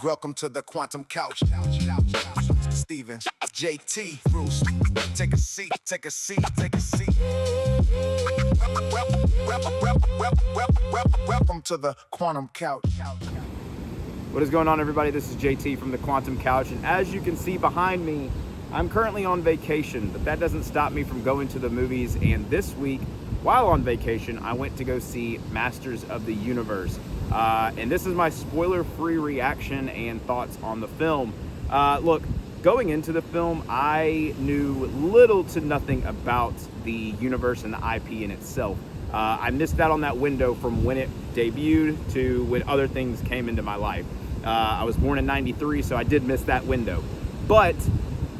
Welcome to the Quantum Couch. Steven, JT, Bruce, take a seat, take a seat, take a seat. Welcome to the Quantum Couch. What is going on, everybody? This is JT from the Quantum Couch, and as you can see behind me, I'm currently on vacation, but that doesn't stop me from going to the movies. And this week, while on vacation, I went to go see Masters of the Universe. And this is my spoiler-free reaction and thoughts on the film. Look, going into the film, I knew little to nothing about the universe and the IP in itself. I missed out on that window from when it debuted to when other things came into my life. I was born in '93, so I did miss that window. But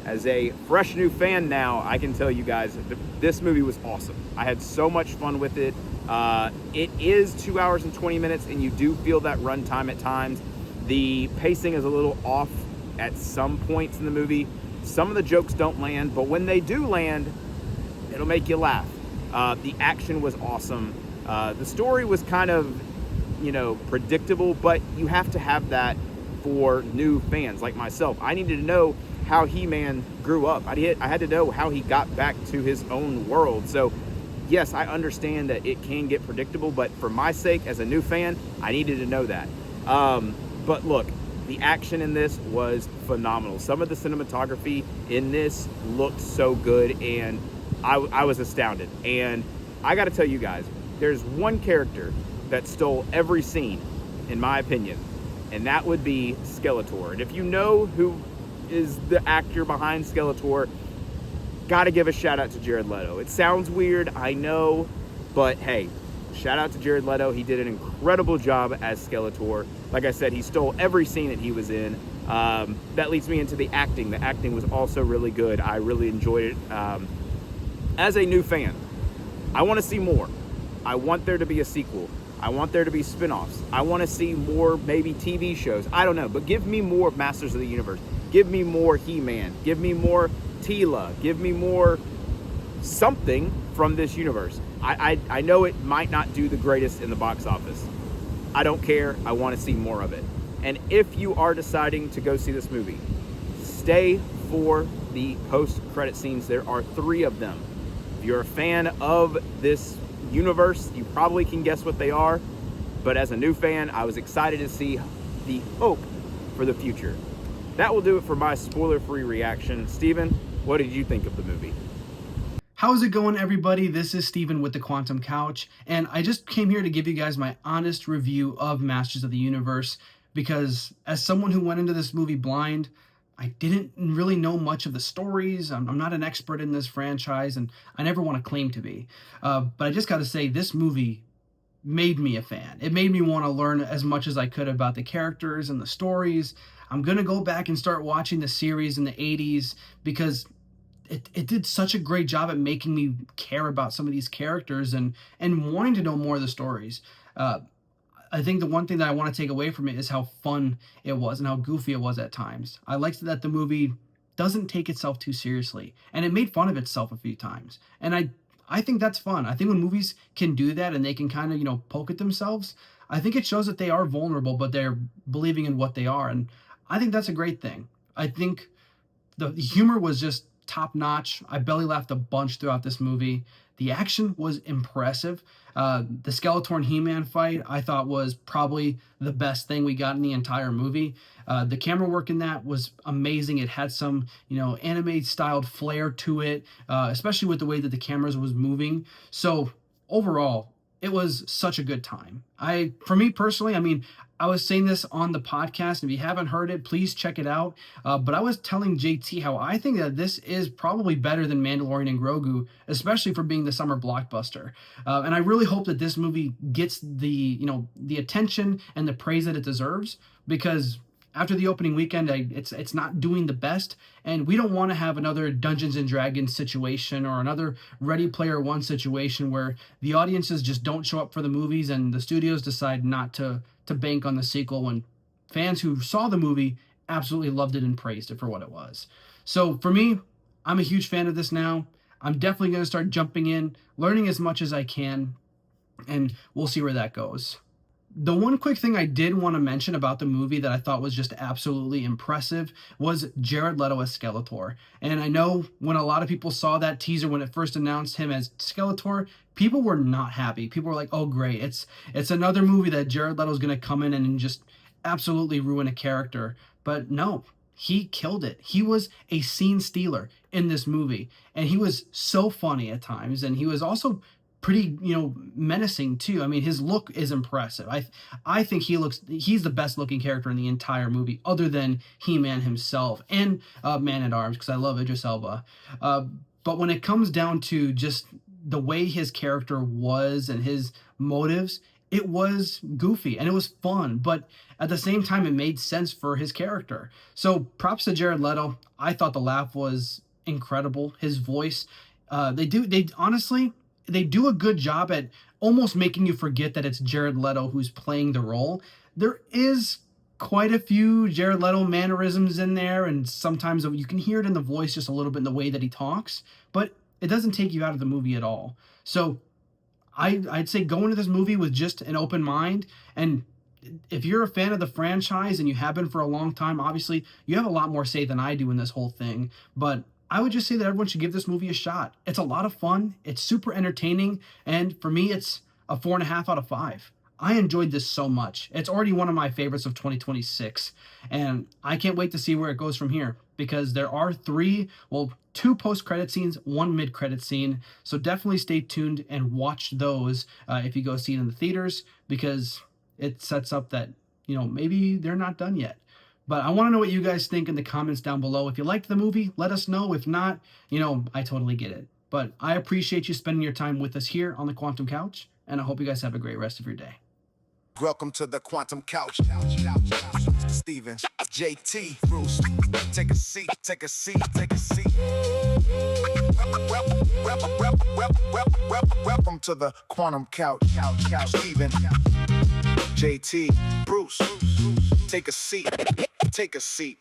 as a fresh new fan now, I can tell you guys, this movie was awesome. I had so much fun with it. It is 2 hours and 20 minutes, and you do feel that runtime at times. The pacing is a little off at some points in the movie. Some of the jokes don't land, but when they do land, it'll make you laugh. The action was awesome. The story was kind of, predictable, but you have to have that for new fans like myself. I needed to know how He-Man grew up. I had to know how he got back to his own world. So yes, I understand that it can get predictable, but for my sake as a new fan, I needed to know that. But look, the action in this was phenomenal. Some of the cinematography in this looked so good, and I was astounded. And I gotta tell you guys, there's one character that stole every scene, in my opinion, and that would be Skeletor. And if you know who is the actor behind Skeletor, gotta give a shout out to Jared Leto. It sounds weird, I know, but hey, shout out to Jared Leto. He did an incredible job as Skeletor. Like I said, he stole every scene that he was in. That leads me into the acting. The acting was also really good. I really enjoyed it. As a new fan, I want to see more. I want there to be a sequel. I want there to be spin-offs. I want to see more, maybe TV shows. I don't know, but give me more Masters of the Universe. Give me more He-Man. Give me more Tila. Give me more something from this universe. I know it might not do the greatest in the box office. I don't care. I want to see more of it. And if you are deciding to go see this movie, stay for the post-credit scenes. There are 3 of them. If you're a fan of this universe, you probably can guess what they are. But as a new fan, I was excited to see the hope for the future. That will do it for my spoiler-free reaction. Steven, what did you think of the movie? How's it going, everybody? This is Steven with the Quantum Couch, and I just came here to give you guys my honest review of Masters of the Universe, because as someone who went into this movie blind, I didn't really know much of the stories. I'm not an expert in this franchise, and I never want to claim to be. But I just got to say, this movie made me a fan. It made me want to learn as much as I could about the characters and the stories. I'm going to go back and start watching the series in the 80s because it did such a great job at making me care about some of these characters and wanting to know more of the stories. I think the one thing that I want to take away from it is how fun it was and how goofy it was at times. I liked that the movie doesn't take itself too seriously, and it made fun of itself a few times. And I think that's fun. I think when movies can do that and they can kind of, poke at themselves, I think it shows that they are vulnerable, but they're believing in what they are. And I think that's a great thing. I think the humor was just top notch. I belly laughed a bunch throughout this movie. The action was impressive. The Skeletor and He-Man fight, I thought, was probably the best thing we got in the entire movie. The camera work in that was amazing. It had some, anime-styled flair to it, especially with the way that the cameras was moving. So overall, it was such a good time. For me personally, I was saying this on the podcast. If you haven't heard it, please check it out. But I was telling JT how I think that this is probably better than Mandalorian and Grogu, especially for being the summer blockbuster. And I really hope that this movie gets the attention and the praise that it deserves, because after the opening weekend, it's not doing the best, and we don't want to have another Dungeons and Dragons situation or another Ready Player One situation where the audiences just don't show up for the movies and the studios decide not to bank on the sequel when fans who saw the movie absolutely loved it and praised it for what it was. So for me, I'm a huge fan of this now. I'm definitely going to start jumping in, learning as much as I can, and we'll see where that goes. The one quick thing I did want to mention about the movie that I thought was just absolutely impressive was Jared Leto as Skeletor. And I know when a lot of people saw that teaser when it first announced him as Skeletor, people were not happy. People were like, "Oh, great! It's another movie that Jared Leto's going to come in and just absolutely ruin a character." But no, he killed it. He was a scene stealer in this movie, and he was so funny at times, and he was also pretty, menacing too. I mean, his look is impressive. I think he's the best looking character in the entire movie, other than He-Man himself and Man at Arms, because I love Idris Elba. But when it comes down to just the way his character was and his motives, it was goofy and it was fun, but at the same time, it made sense for his character. So props to Jared Leto. I thought the laugh was incredible. His voice, they honestly, they do a good job at almost making you forget that it's Jared Leto who's playing the role. There is quite a few Jared Leto mannerisms in there, and sometimes you can hear it in the voice just a little bit in the way that he talks, but it doesn't take you out of the movie at all. So I'd say go into this movie with just an open mind. And if you're a fan of the franchise and you have been for a long time, obviously you have a lot more say than I do in this whole thing. But I would just say that everyone should give this movie a shot. It's a lot of fun. It's super entertaining. And for me, it's a 4.5 out of 5. I enjoyed this so much. It's already one of my favorites of 2026. And I can't wait to see where it goes from here, because there are two post-credit scenes, one mid-credit scene. So definitely stay tuned and watch those if you go see it in the theaters, because it sets up that, maybe they're not done yet. But I want to know what you guys think in the comments down below. If you liked the movie, let us know. If not, I totally get it. But I appreciate you spending your time with us here on the Quantum Couch, and I hope you guys have a great rest of your day. Welcome to the Quantum Couch. Steven, JT, Bruce. Take a seat, take a seat, take a seat. Welcome to the Quantum Couch. Steven, JT, Bruce. Take a seat, take a seat.